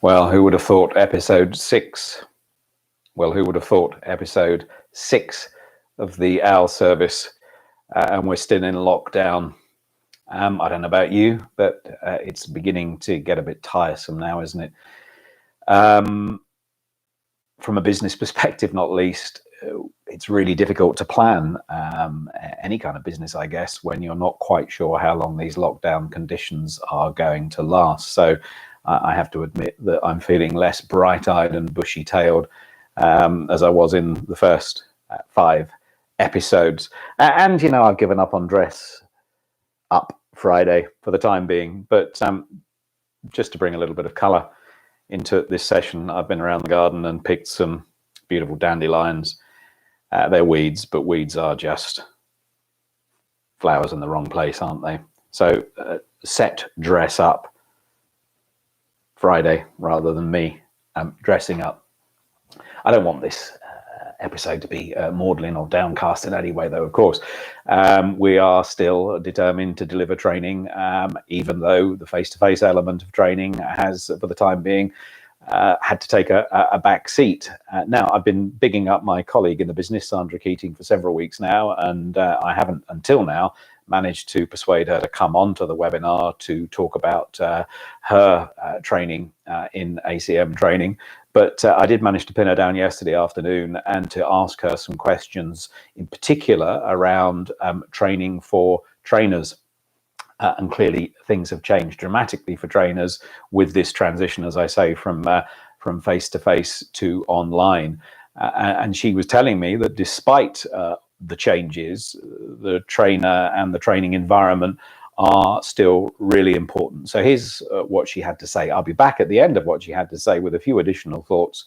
Well, who would have thought episode 6? Well, who would have thought episode 6 of the OWL service, and we're still in lockdown. I don't know about you, but it's beginning to get a bit tiresome now, isn't it? From a business perspective, not least, it's really difficult to plan any kind of business, I guess, when you're not quite sure how long these lockdown conditions are going to last. So I have to admit that I'm feeling less bright-eyed and bushy-tailed as I was in the first 5 episodes. And, you know, I've given up on dress up Friday for the time being. But just to bring a little bit of colour into this session, I've been around the garden and picked some beautiful dandelions. They're weeds, but weeds are just flowers in the wrong place, aren't they? So set dress up Friday rather than me dressing up. I don't want this episode to be maudlin or downcast in any way, though, of course. We are still determined to deliver training, even though the face-to-face element of training has, for the time being, had to take a back seat. Now, I've been bigging up my colleague in the business, Sandra Keating, for several weeks now, and I haven't, until now, managed to persuade her to come onto the webinar to talk about her training in ACM training. But I did manage to pin her down yesterday afternoon and to ask her some questions, in particular around training for trainers. And clearly things have changed dramatically for trainers with this transition, as I say, from face-to-face to online. And she was telling me that despite the changes, the trainer and the training environment are still really important. So here's what she had to say. I'll be back at the end of what she had to say with a few additional thoughts,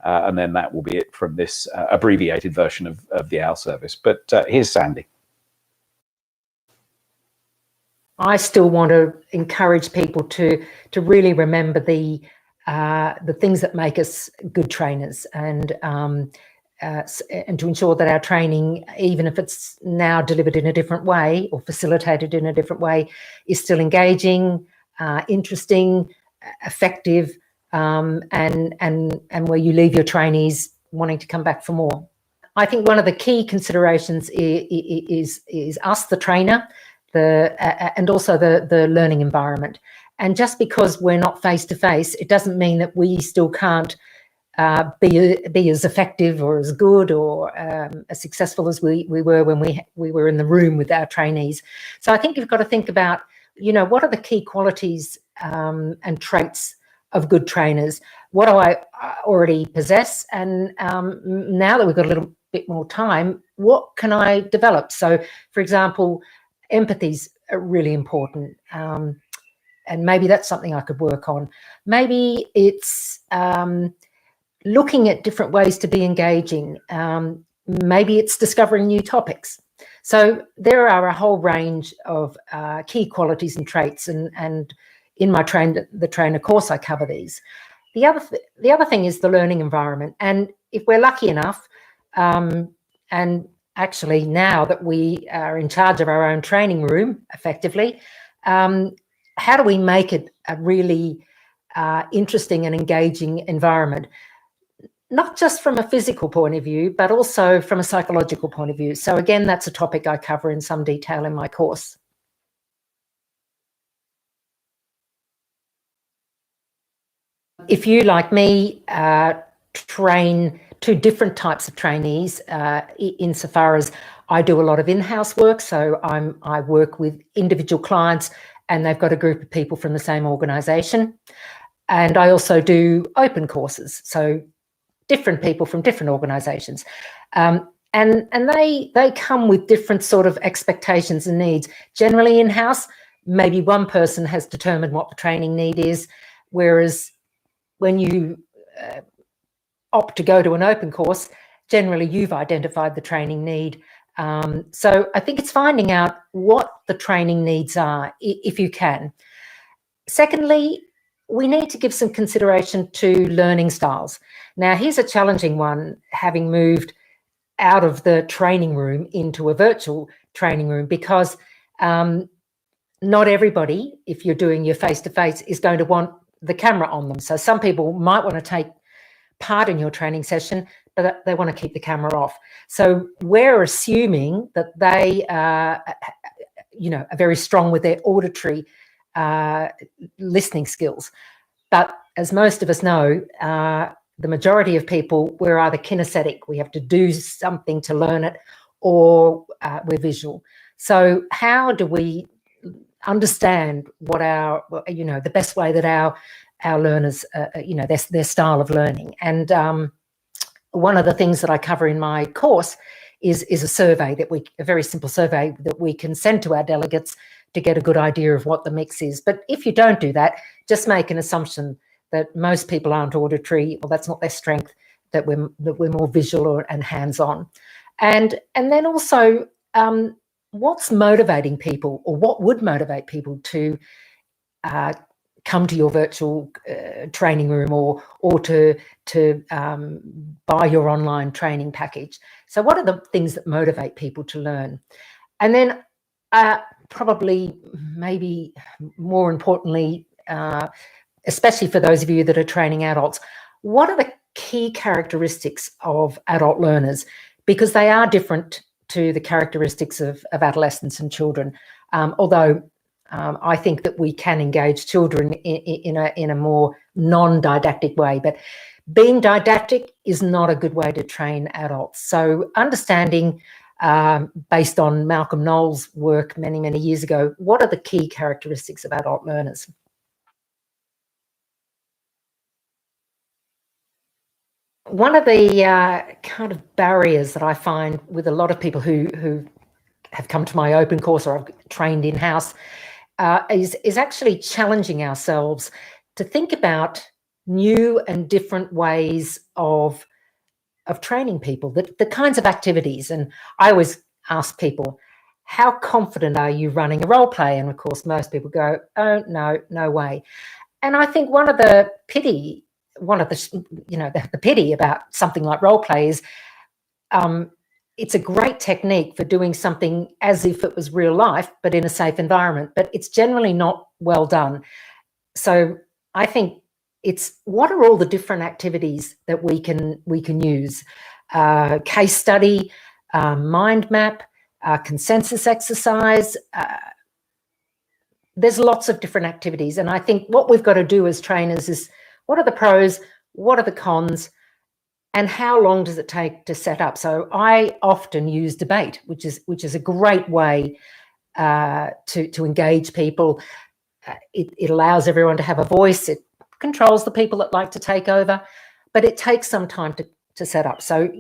and then that will be it from this abbreviated version of the OWL service. But here's Sandy. I still want to encourage people to really remember the things that make us good trainers, and to ensure that our training, even if it's now delivered in a different way or facilitated in a different way, is still engaging, interesting, effective, and where you leave your trainees wanting to come back for more. I think one of the key considerations is us, the trainer, and also the learning environment. And just because we're not face-to-face, it doesn't mean that we still can't be as effective or as good or as successful as we were when we were in the room with our trainees. So I think you've got to think about, you know, what are the key qualities and traits of good trainers? What do I already possess? And now that we've got a little bit more time, what can I develop? So, for example, empathy's really important. And maybe that's something I could work on. Maybe it's looking at different ways to be engaging. Maybe it's discovering new topics. So there are a whole range of key qualities and traits, and in my the trainer course I cover these. The other thing is the learning environment. And if we're lucky enough, and actually now that we are in charge of our own training room effectively, how do we make it a really interesting and engaging environment? Not just from a physical point of view, but also from a psychological point of view. So again, that's a topic I cover in some detail in my course. If you, like me, train 2 different types of trainees, insofar as I do a lot of in-house work, so I work with individual clients and they've got a group of people from the same organisation. And I also do open courses, so different people from different organisations. And they come with different sort of expectations and needs. Generally in-house, maybe one person has determined what the training need is, whereas when you opt to go to an open course, generally you've identified the training need. So I think it's finding out what the training needs are, if you can. Secondly, we need to give some consideration to learning styles. Now, here's a challenging one, having moved out of the training room into a virtual training room, because not everybody, if you're doing your face-to-face, is going to want the camera on them. So some people might want to take part in your training session, but they want to keep the camera off. So we're assuming that they are very strong with their auditory listening skills. But as most of us know, the majority of people, we're either kinesthetic, we have to do something to learn it, or we're visual. So how do we understand what the best way that our learners, their style of learning? And one of the things that I cover in my course is a survey a very simple survey that we can send to our delegates to get a good idea of what the mix is. But if you don't do that, just make an assumption that most people aren't auditory, or that's not their strength, that we're more visual and hands-on. And then also, what's motivating people, or what would motivate people to come to your virtual training room, or to buy your online training package? So what are the things that motivate people to learn? And then probably, maybe more importantly, especially for those of you that are training adults, what are the key characteristics of adult learners? Because they are different to the characteristics of adolescents and children, although I think that we can engage children in a more non-didactic way. But being didactic is not a good way to train adults. So understanding, based on Malcolm Knowles' work many, many years ago, what are the key characteristics of adult learners? One of the kind of barriers that I find with a lot of people who have come to my open course, or I've trained in-house, is actually challenging ourselves to think about new and different ways of training people, the kinds of activities. And I always ask people, how confident are you running a role play? And of course, most people go, oh, no way. And I think one of the pity about something like role play is it's a great technique for doing something as if it was real life, but in a safe environment, but it's generally not well done. So I think it's, what are all the different activities that we can use? Case study, mind map, consensus exercise. There's lots of different activities. And I think what we've got to do as trainers is, what are the pros? What are the cons? And how long does it take to set up? So I often use debate, which is a great way to engage people. It allows everyone to have a voice. It controls the people that like to take over, but it takes some time to set up. So,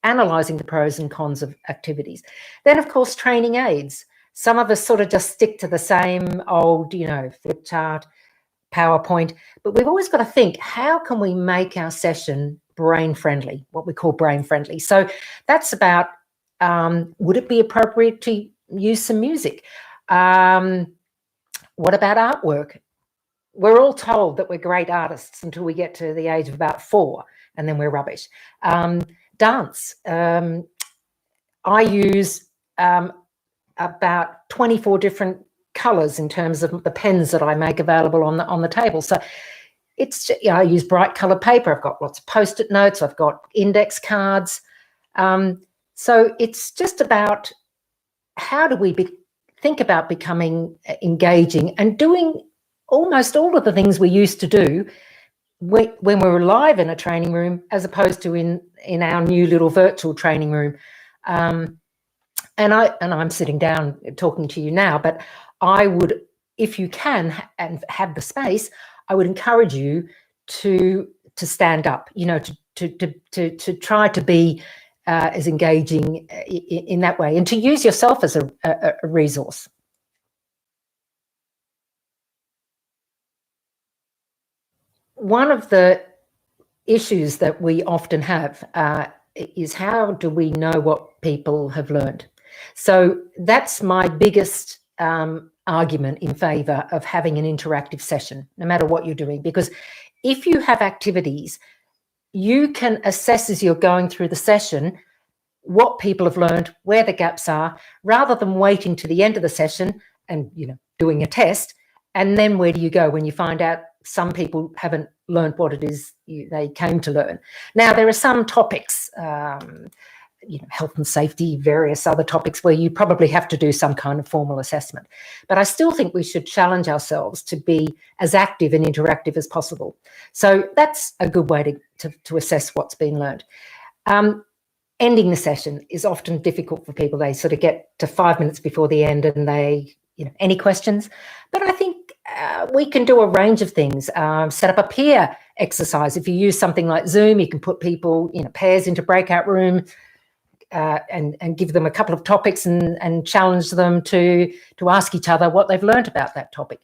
analysing the pros and cons of activities. Then, of course, training aids. Some of us sort of just stick to the same old, flip chart, PowerPoint, but we've always got to think, how can we make our session brain friendly, what we call brain friendly? So that's about, would it be appropriate to use some music? What about artwork? We're all told that we're great artists until we get to the age of about 4, and then we're rubbish. Dance. I use about 24 different colours in terms of the pens that I make available on the table. So it's, I use bright coloured paper. I've got lots of Post-it notes. I've got index cards. So it's just about, how do we think about becoming engaging and doing almost all of the things we used to do when we were live in a training room, as opposed to in our new little virtual training room. And I'm sitting down talking to you now, but I would, if you can and have the space, I would encourage you to stand up, to try to be as engaging in that way, and to use yourself as a resource. One of the issues that we often have is, how do we know what people have learned? So that's my biggest argument in favour of having an interactive session, no matter what you're doing, because if you have activities, you can assess as you're going through the session what people have learned, where the gaps are, rather than waiting to the end of the session and doing a test. And then where do you go when you find out some people haven't learned what it is they came to learn. Now, there are some topics, health and safety, various other topics where you probably have to do some kind of formal assessment. But I still think we should challenge ourselves to be as active and interactive as possible. So that's a good way to assess what's being learned. Ending the session is often difficult for people. They sort of get to 5 minutes before the end and they, any questions? But I think we can do a range of things. Set up a peer exercise. If you use something like Zoom, you can put people, pairs into breakout room and give them a couple of topics and challenge them to ask each other what they've learned about that topic.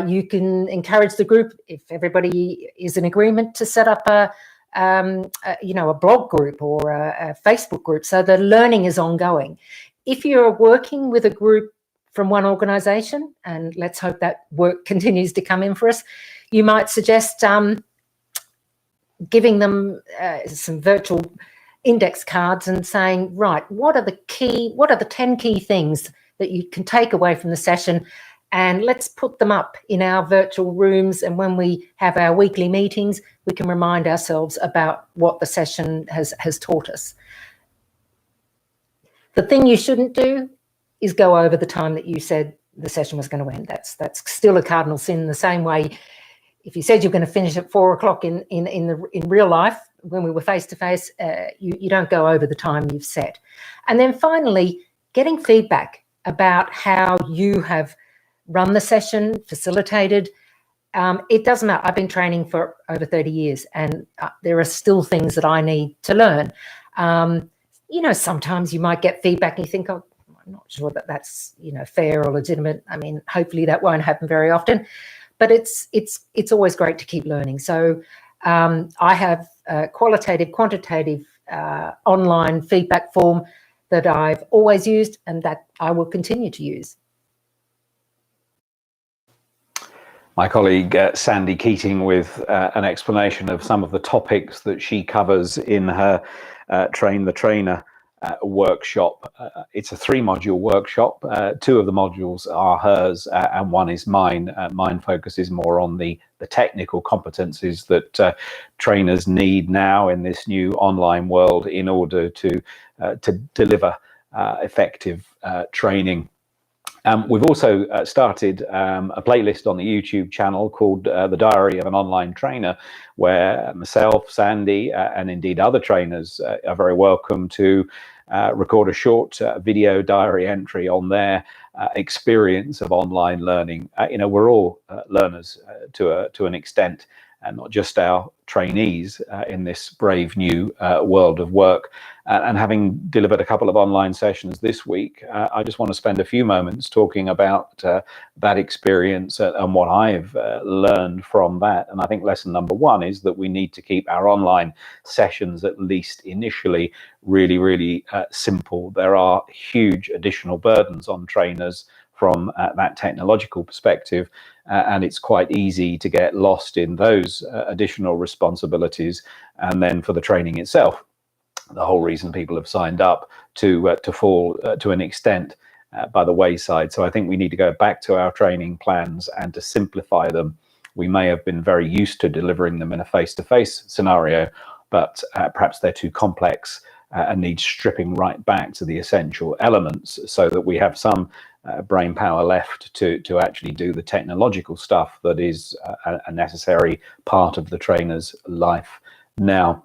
You can encourage the group, if everybody is in agreement, to set up a blog group or a Facebook group, so the learning is ongoing. If you're working with a group from one organisation, and let's hope that work continues to come in for us, you might suggest giving them some virtual index cards and saying, right, what are the 10 key things that you can take away from the session, and let's put them up in our virtual rooms, and when we have our weekly meetings, we can remind ourselves about what the session has taught us. The thing you shouldn't do is go over the time that you said the session was going to end. That's still a cardinal sin. The same way, if you said you're going to finish at 4 o'clock in real life, when we were face to face, you don't go over the time you've set. And then finally, getting feedback about how you have run the session, facilitated. It doesn't matter. I've been training for over 30 years and there are still things that I need to learn. Sometimes you might get feedback and you think, oh, I'm not sure that that's, fair or legitimate. I mean, hopefully that won't happen very often, but it's always great to keep learning. So I have a qualitative, quantitative online feedback form that I've always used and that I will continue to use. My colleague Sandy Keating with an explanation of some of the topics that she covers in her Train the Trainer workshop. It's a 3-module workshop. 2 of the modules are hers and 1 is mine. Mine focuses more on the technical competencies that trainers need now in this new online world in order to deliver effective training. We've also started a playlist on the YouTube channel called The Diary of an Online Trainer, where myself, Sandy, and indeed other trainers are very welcome to record a short video diary entry on their experience of online learning. We're all learners to an extent, and not just our trainees in this brave new world of work. And having delivered a couple of online sessions this week, I just want to spend a few moments talking about that experience and what I've learned from that. And I think lesson number 1 is that we need to keep our online sessions, at least initially, really, really simple. There are huge additional burdens on trainers from that technological perspective, and it's quite easy to get lost in those additional responsibilities. And then for the training itself, the whole reason people have signed up to fall to an extent by the wayside. So I think we need to go back to our training plans and to simplify them. We may have been very used to delivering them in a face-to-face scenario, but perhaps they're too complex and need stripping right back to the essential elements so that we have some brain power left to actually do the technological stuff that is a necessary part of the trainer's life. Now,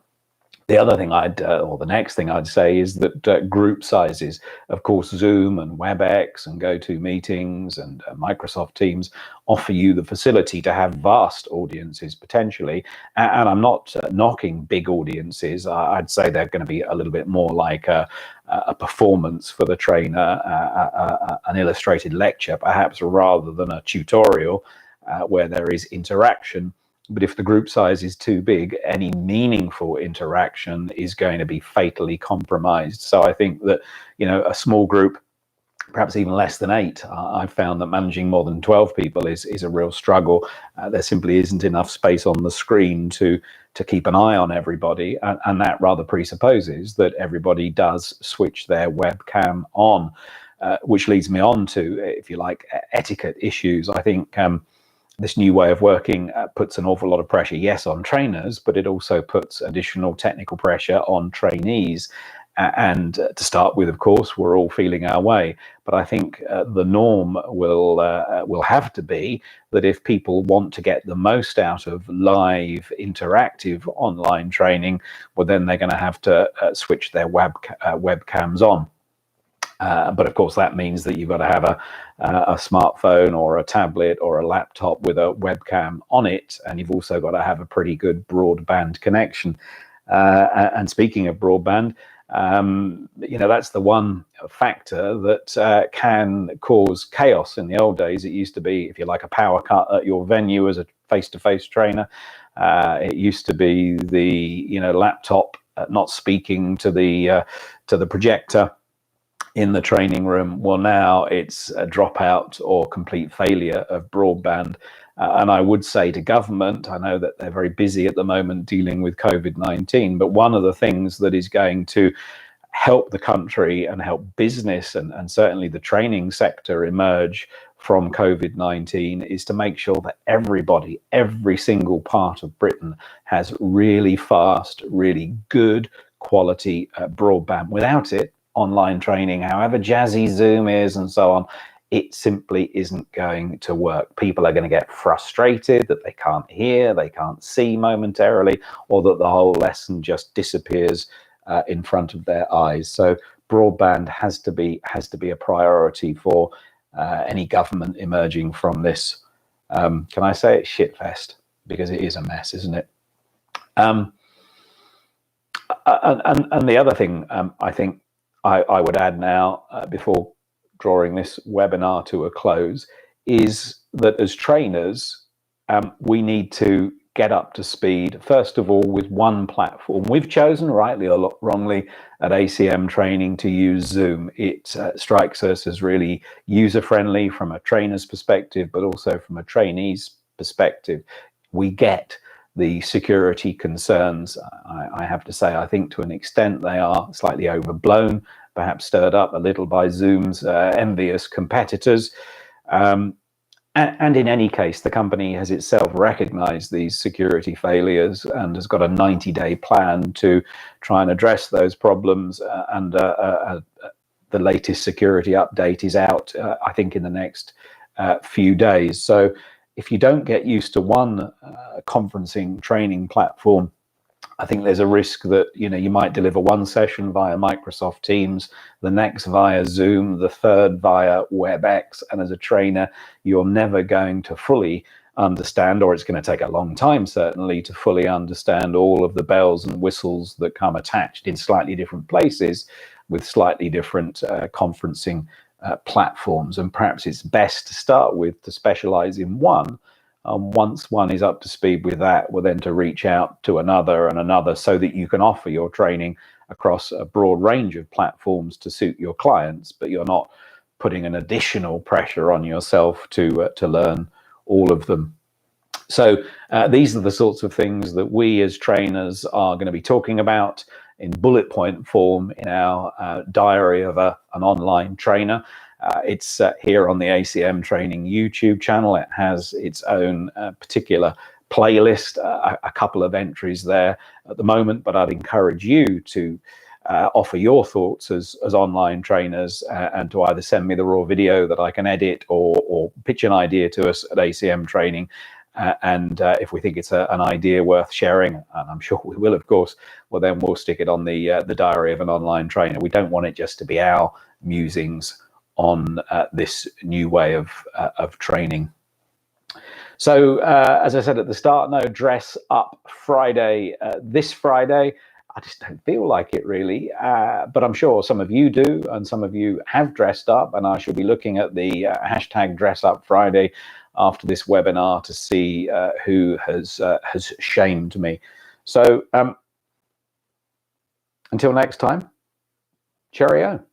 the other thing or the next thing I'd say is that group sizes, of course, Zoom and WebEx and GoToMeetings and Microsoft Teams offer you the facility to have vast audiences potentially. And I'm not knocking big audiences. I'd say they're going to be a little bit more like a performance for the trainer, an illustrated lecture, perhaps, rather than a tutorial where there is interaction. But if the group size is too big, any meaningful interaction is going to be fatally compromised. So I think that, a small group, perhaps even less than 8, I've found that managing more than 12 people is a real struggle. There simply isn't enough space on the screen to keep an eye on everybody. And that rather presupposes that everybody does switch their webcam on, which leads me on to, if you like, etiquette issues. I think this new way of working puts an awful lot of pressure, yes, on trainers, but it also puts additional technical pressure on trainees. And to start with, of course, we're all feeling our way. But I think the norm will have to be that if people want to get the most out of live, interactive online training, well, then they're going to have to switch their webcams on. But of course, that means that you've got to have a smartphone or a tablet or a laptop with a webcam on it, and you've also got to have a pretty good broadband connection. And speaking of broadband, that's the one factor that can cause chaos. In the old days, it used to be, if you like, a power cut at your venue as a face-to-face trainer. It used to be the laptop not speaking to the projector in the training room. Well, now it's a dropout or complete failure of broadband. And I would say to government, I know that they're very busy at the moment dealing with COVID-19, but one of the things that is going to help the country and help business and certainly the training sector emerge from COVID-19 is to make sure that everybody, every single part of Britain has really fast, really good quality broadband. Without it, online training, however jazzy Zoom is and so on, it simply isn't going to work. People are going to get frustrated that they can't hear, they can't see momentarily, or that the whole lesson just disappears in front of their eyes. So broadband has to be a priority for any government emerging from this. Can I say it, shitfest? Because it is a mess, isn't it? And the other thing I think I would add now, before drawing this webinar to a close, is that as trainers, we need to get up to speed, first of all, with one platform. We've chosen, rightly or wrongly, at ACM Training to use Zoom. It strikes us as really user-friendly from a trainer's perspective, but also from a trainee's perspective. We get the security concerns. I have to say, I think to an extent they are slightly overblown, perhaps stirred up a little by Zoom's envious competitors. And in any case, the company has itself recognized these security failures and has got a 90-day plan to try and address those problems. And the latest security update is out, I think, in the next few days. So if you don't get used to one conferencing training platform, I think there's a risk that you might deliver one session via Microsoft Teams, the next via Zoom, the third via WebEx, and as a trainer, you're never going to fully understand, or it's going to take a long time certainly, to fully understand all of the bells and whistles that come attached in slightly different places with slightly different conferencing platforms. And perhaps it's best to start with to specialize in one. Once one is up to speed with that, well, then to reach out to another and another, so that you can offer your training across a broad range of platforms to suit your clients, but you're not putting an additional pressure on yourself to learn all of them. So these are the sorts of things that we as trainers are going to be talking about in bullet point form in our diary of an online trainer. It's here on the ACM Training YouTube channel. It has its own particular playlist, a couple of entries there at the moment, but I'd encourage you to offer your thoughts as online trainers and to either send me the raw video that I can edit or pitch an idea to us at ACM Training. And if we think it's an idea worth sharing, and I'm sure we will, of course, well, then we'll stick it on the diary of an online trainer. We don't want it just to be our musings on this new way of training. So as I said at the start, no dress up Friday this Friday. I just don't feel like it really, but I'm sure some of you do, and some of you have dressed up, and I shall be looking at the hashtag Dress Up Friday after this webinar to see who has shamed me. So until next time, cheerio.